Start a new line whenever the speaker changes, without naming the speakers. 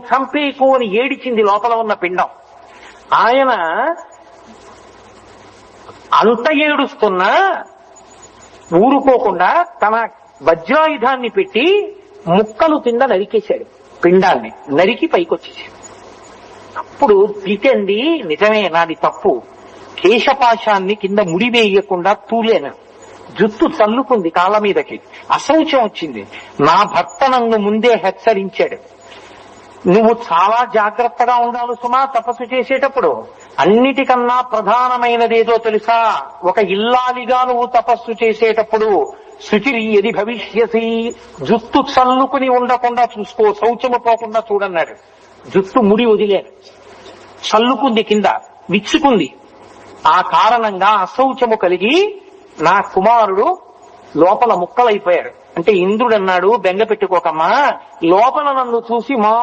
చంపేకు అని ఏడిచింది లోపల ఉన్న పిండం. ఆయన అంత ఏడుస్తున్నా ఊరుకోకుండా తన వజ్రాయుధాన్ని పెట్టి ముక్కలు కింద నరికేశాడు. పిండాన్ని నరికి పైకొచ్చేసాడు. అప్పుడు తిట్టండి, నిజమే నాది తప్పు, కేశపాశాన్ని కింద ముడివేయకుండా తూలేను, జుత్తు చల్లుకుంది కాళ్ళ మీదకి, అశౌచం వచ్చింది. నా భర్త నన్ను ముందే హెచ్చరించాడు, నువ్వు చాలా జాగ్రత్తగా ఉండాలి సుమా తపస్సు చేసేటప్పుడు. అన్నిటికన్నా ప్రధానమైనదేదో తెలుసా? ఒక ఇల్లాలిగా నువ్వు తపస్సు చేసేటప్పుడు శుచిరి ఎది భవిష్యసి, జుత్తు చల్లుకుని ఉండకుండా చూసుకో, శౌచము పోకుండా చూడన్నాడు. జుత్తు ముడి వదిలేను, చల్లుకుంది, కింద విచ్చుకుంది. ఆ కారణంగా అశౌచము కలిగి నా కుమారుడు లోపల ముక్కలైపోయాడు. అంటే ఇంద్రుడు అన్నాడు, బెంగ పెట్టుకోకమ్మా, లోపల నన్ను చూసి మా